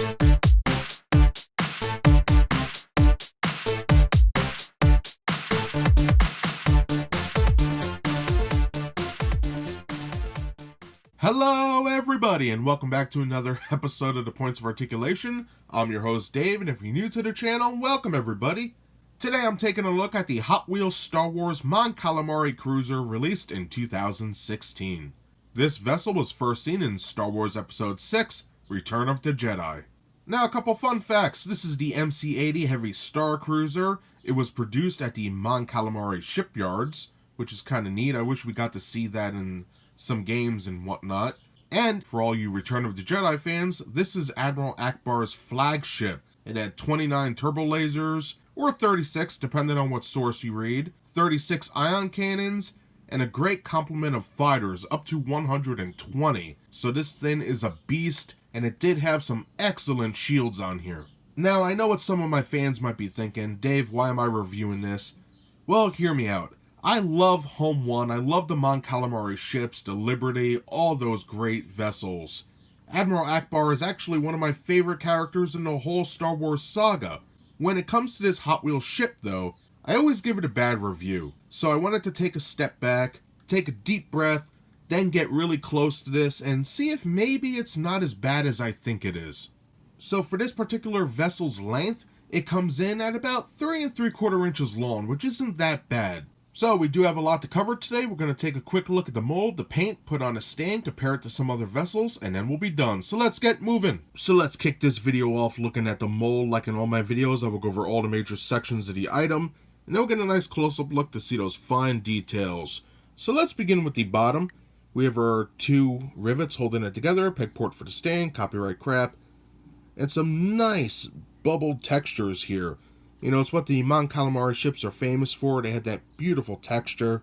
Hello everybody, and welcome back to another episode of the Points of Articulation. I'm your host Dave, and if you're new to the channel, welcome everybody. Today I'm taking a look at the Hot Wheels Star Wars Mon Calamari cruiser released in 2016. This vessel was first seen in Star Wars Episode 6, Return of the Jedi. Now a couple fun facts. This is the MC-80 Heavy Star Cruiser. It was produced at the Mon Calamari shipyards, which is kind of neat. I wish we got to see that in some games and whatnot. And for all you Return of the Jedi fans, this is Admiral Ackbar's flagship. It had 29 turbo lasers, or 36 depending on what source you read, 36 ion cannons, and a great complement of fighters, up to 120. So this thing is a beast, and it did have some excellent shields on here. Now I know what some of my fans might be thinking, Dave, why am I reviewing this? Well, hear me out. I love Home One, I love the Mon Calamari ships, the Liberty, all those great vessels. Admiral Ackbar is actually one of my favorite characters in the whole Star Wars saga. When it comes to this Hot Wheels ship though, I always give it a bad review. So I wanted to take a step back, take a deep breath, then get really close to this and see if maybe it's not as bad as I think it is. So for this particular vessel's length, it comes in at about 3 3/4 inches long, which isn't that bad. So we do have a lot to cover today. We're going to take a quick look at the mold, the paint, put on a stand, compare it to some other vessels, and then we'll be done. So let's get moving. So let's kick this video off looking at the mold. Like in all my videos, I will go over all the major sections of the item, and then we'll get a nice close-up look to see those fine details. So let's begin with the bottom. We have our 2 rivets holding it together, peg port for the stand, copyright crap, and some nice bubbled textures here. You know, it's what the Mon Calamari ships are famous for. They had that beautiful texture.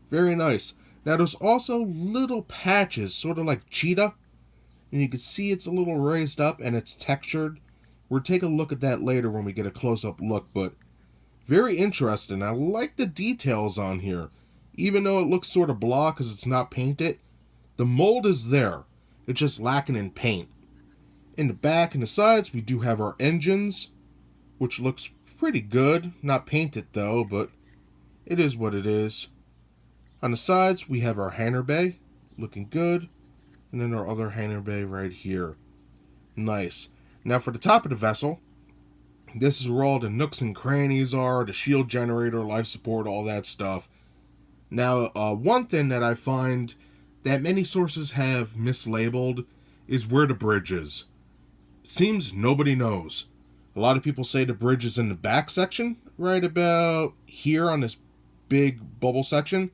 Very nice. Now, there's also little patches, sort of like cheetah. And you can see it's a little raised up and it's textured. We'll take a look at that later when we get a close-up look, but very interesting. I like the details on here. Even though it looks sort of blah because it's not painted, the mold is there. It's just lacking in paint. In the back and the sides, we do have our engines, which looks pretty good. Not painted though, but it is what it is. On the sides, we have our hangar bay, looking good. And then our other hangar bay right here. Nice. Now for the top of the vessel, this is where all the nooks and crannies are, the shield generator, life support, all that stuff. Now, one thing that I find that many sources have mislabeled is where the bridge is. Seems nobody knows. A lot of people say the bridge is in the back section, right about here on this big bubble section.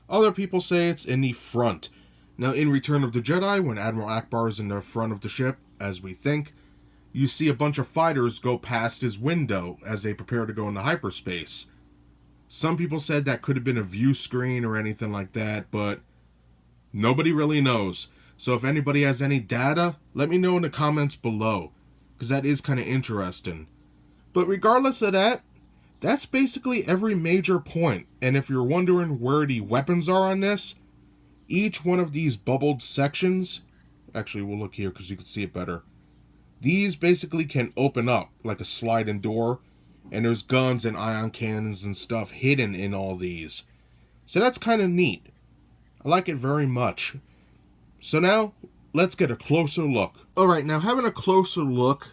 Other people say it's in the front. Now, in Return of the Jedi, when Admiral Ackbar is in the front of the ship, as we think, you see a bunch of fighters go past his window as they prepare to go into hyperspace. Some people said that could have been a view screen or anything like that, but nobody really knows. So if anybody has any data, let me know in the comments below, because that is kind of interesting. But regardless of that, that's basically every major point. And if you're wondering where the weapons are on this, each one of these bubbled sections, actually we'll look here because you can see it better. These basically can open up like a sliding door, and there's guns and ion cannons and stuff hidden in all these. So that's kind of neat. I like it very much. So now, let's get a closer look. Alright, now having a closer look,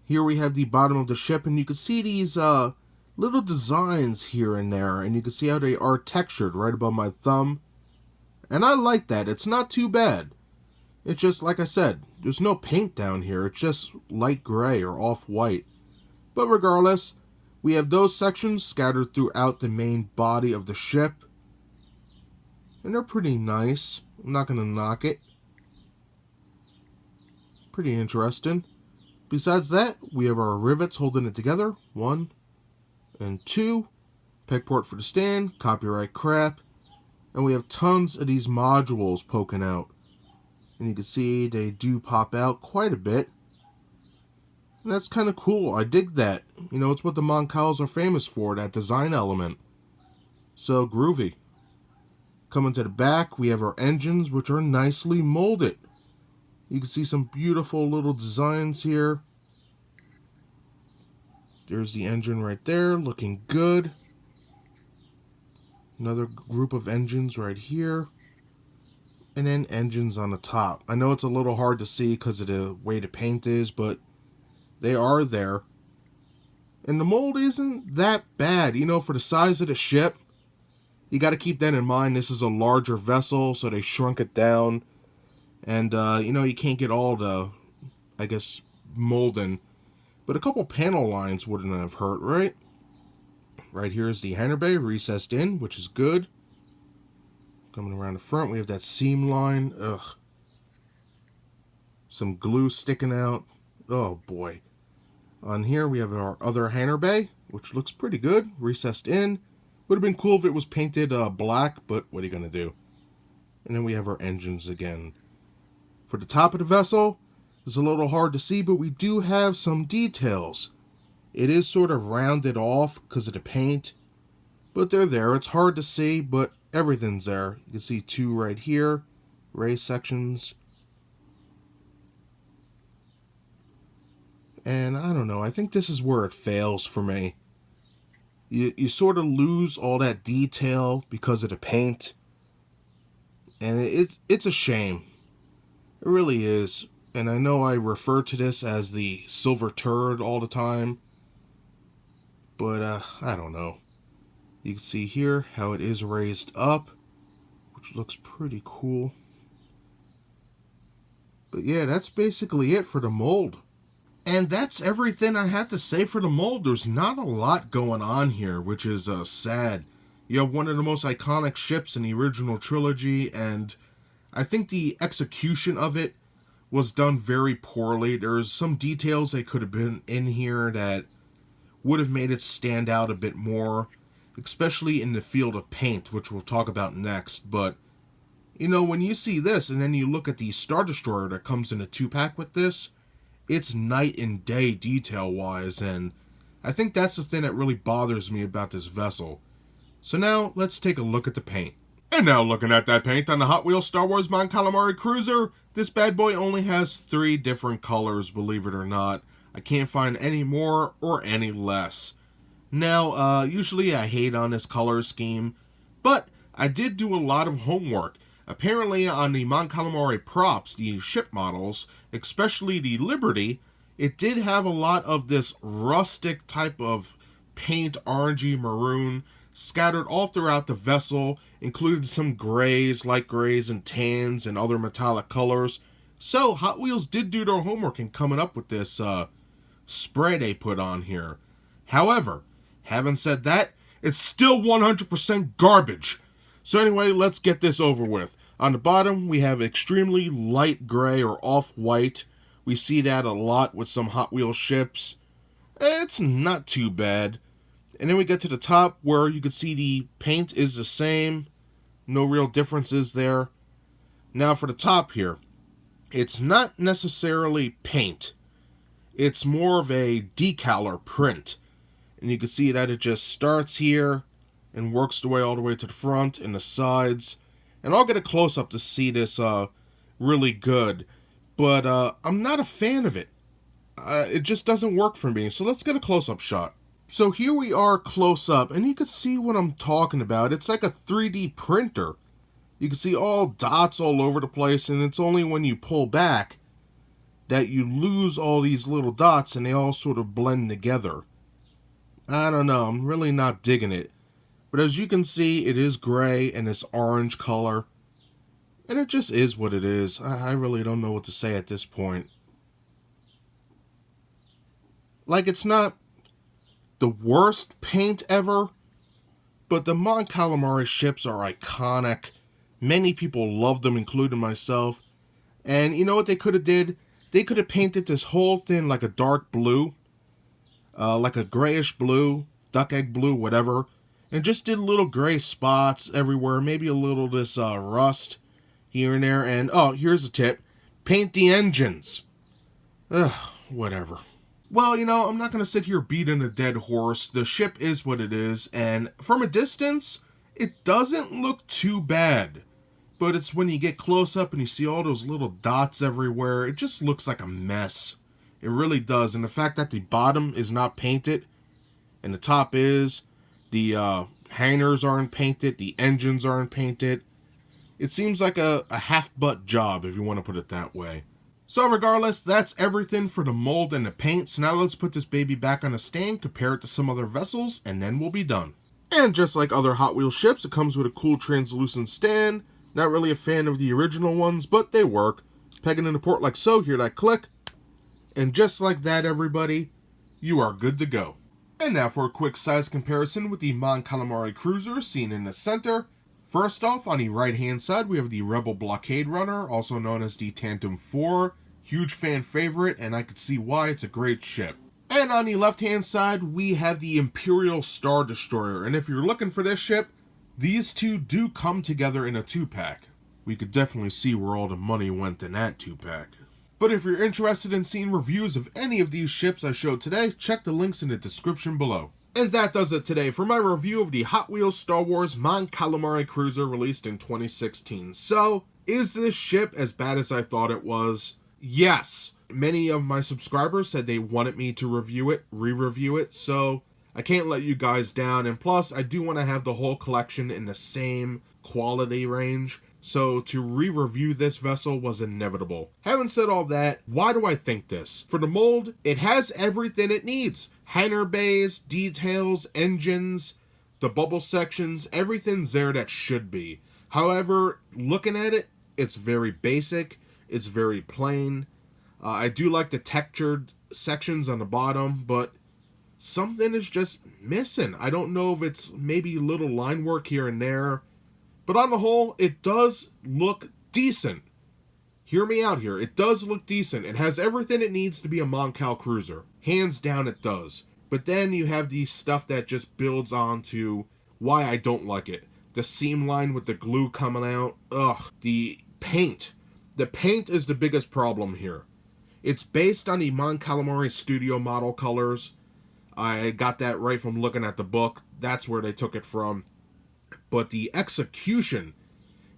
here we have the bottom of the ship, and you can see these little designs here and there, and you can see how they are textured right above my thumb. And I like that. It's not too bad. It's just, like I said, there's no paint down here. It's just light gray or off-white. But regardless, we have those sections scattered throughout the main body of the ship. And they're pretty nice. I'm not going to knock it. Pretty interesting. Besides that, we have our rivets holding it together. 1 and 2. Peg port for the stand. Copyright crap. And we have tons of these modules poking out. And you can see they do pop out quite a bit. And that's kind of cool. I dig that. You know, it's what the Mon Cals are famous for, that design element. So groovy. Coming to the back, we have our engines, which are nicely molded. You can see some beautiful little designs here. There's the engine right there, looking good. Another group of engines right here. And then engines on the top. I know it's a little hard to see because of the way the paint is, but they are there. And the mold isn't that bad. You know, for the size of the ship, you got to keep that in mind. This is a larger vessel, so they shrunk it down. And, you know, you can't get all the, I guess, molding. But a couple panel lines wouldn't have hurt, right? Right here is the hangar bay recessed in, which is good. Coming around the front, we have that seam line. Ugh. Some glue sticking out. Oh, boy. On here, we have our other hangar bay, which looks pretty good. Recessed in. Would have been cool if it was painted black, but what are you going to do? And then we have our engines again. For the top of the vessel, it's a little hard to see, but we do have some details. It is sort of rounded off because of the paint, but they're there. It's hard to see, but everything's there. You can see two right here, raised sections. And I don't know, I think this is where it fails for me. You sort of lose all that detail because of the paint. And it's a shame. It really is. And I know I refer to this as the silver turd all the time. But, I don't know. You can see here how it is raised up, which looks pretty cool. But yeah, that's basically it for the mold. And that's everything I have to say for the mold. There's not a lot going on here, which is sad. You have one of the most iconic ships in the original trilogy, and I think the execution of it was done very poorly. There's some details that could have been in here that would have made it stand out a bit more, especially in the field of paint, which we'll talk about next. But, you know, when you see this and then you look at the Star Destroyer that comes in a 2-pack with this, it's night and day detail-wise, and I think that's the thing that really bothers me about this vessel. So now, let's take a look at the paint. And now looking at that paint on the Hot Wheels Star Wars Mon Calamari Cruiser, this bad boy only has 3 different colors, believe it or not. I can't find any more or any less. Now, usually I hate on this color scheme, but I did do a lot of homework. Apparently on the Mon Calamari props, the ship models, especially the Liberty, it did have a lot of this rustic type of paint, orangey maroon, scattered all throughout the vessel, included some grays, light grays, and tans, and other metallic colors. So, Hot Wheels did do their homework in coming up with this spray they put on here. However, having said that, it's still 100% garbage. So anyway, let's get this over with. On the bottom, we have extremely light gray or off-white. We see that a lot with some Hot Wheels ships. It's not too bad. And then we get to the top where you can see the paint is the same. No real differences there. Now for the top here. It's not necessarily paint. It's more of a decal or print. And you can see that it just starts here and works the way all the way to the front and the sides. And I'll get a close-up to see this really good. But I'm not a fan of it. It just doesn't work for me. So let's get a close-up shot. So here we are close up, and you can see what I'm talking about. It's like a 3D printer. You can see all dots all over the place, and it's only when you pull back that you lose all these little dots, and they all sort of blend together. I don't know, I'm really not digging it. But as you can see, it is gray and this orange color. And it just is what it is. I really don't know what to say at this point. Like, it's not the worst paint ever, but the Mon Calamari ships are iconic. Many people love them, including myself. And you know what they could have did? They could have painted this whole thing like a dark blue. Like a grayish blue, duck egg blue, whatever. And just did little gray spots everywhere. Maybe a little this rust here and there. And, oh, here's a tip. Paint the engines. Ugh, whatever. Well, you know, I'm not going to sit here beating a dead horse. The ship is what it is, and from a distance, it doesn't look too bad. but it's when you get close up and you see all those little dots everywhere, it just looks like a mess. It really does. And the fact that the bottom is not painted and the top is, the hangers aren't painted, the engines aren't painted. It seems like a half-butt job, if you want to put it that way. So regardless, that's everything for the mold and the paint. So now let's put this baby back on a stand, compare it to some other vessels, and then we'll be done. And just like other Hot Wheels ships, it comes with a cool translucent stand. Not really a fan of the original ones, but they work. Pegging into port like so, hear that click. And just like that, everybody, you are good to go. And now for a quick size comparison with the Mon Calamari Cruiser seen in the center. First off, on the right hand side, we have the Rebel Blockade Runner, also known as the Tantum 4. Huge fan favorite, and I could see why. It's a great ship. And on the left hand side, we have the Imperial Star Destroyer. And if you're looking for this ship, these two do come together in a 2-pack. We could definitely see where all the money went in that 2-pack. But if you're interested in seeing reviews of any of these ships I showed today, check the links in the description below. And that does it today for my review of the Hot Wheels Star Wars Mon Calamari Cruiser released in 2016. So, is this ship as bad as I thought it was? Yes. Many of my subscribers said they wanted me to review it, re-review it, so I can't let you guys down. And plus, I do want to have the whole collection in the same quality range. So to re-review this vessel was inevitable. Having said all that, why do I think this? For the mold, it has everything it needs. Hangar bays, details, engines, the bubble sections, everything's there that should be. However, looking at it, it's very basic, it's very plain. I do like the textured sections on the bottom, but something is just missing. I don't know if it's maybe little line work here and there. But on the whole, it does look decent. Hear me out here. It does look decent. It has everything it needs to be a Mon Cal cruiser. Hands down it does. But then you have the stuff that just builds on to why I don't like it. The seam line with the glue coming out. Ugh. The paint. The paint is the biggest problem here. It's based on the Mon Calamari Studio model colors. I got that right from looking at the book. That's where they took it from. But the execution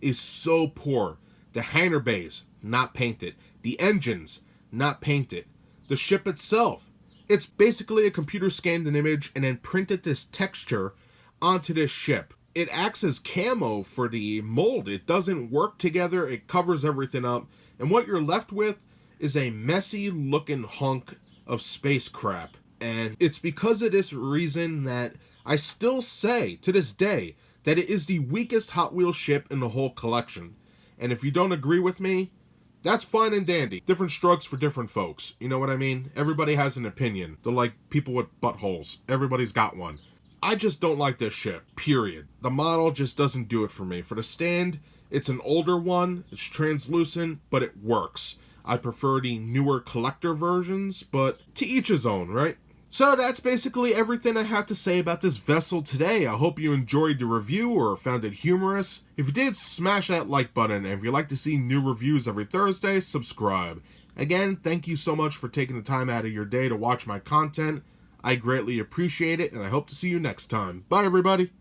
is so poor. The hangar bays, not painted. The engines, not painted. The ship itself, it's basically a computer scanned an image and then printed this texture onto this ship. It acts as camo for the mold. It doesn't work together. It covers everything up. And what you're left with is a messy looking hunk of space crap. And it's because of this reason that I still say to this day that it is the weakest Hot Wheels ship in the whole collection. And if you don't agree with me, that's fine and dandy. Different strokes for different folks. You know what I mean? Everybody has an opinion. They're like people with buttholes. Everybody's got one. I just don't like this ship, period. The model just doesn't do it for me. For the stand, it's an older one. It's translucent, but it works. I prefer the newer collector versions, but to each his own, right? So that's basically everything I have to say about this vessel today. I hope you enjoyed the review or found it humorous. If you did, smash that like button. And if you'd like to see new reviews every Thursday, subscribe. Again, thank you so much for taking the time out of your day to watch my content. I greatly appreciate it, and I hope to see you next time. Bye, everybody.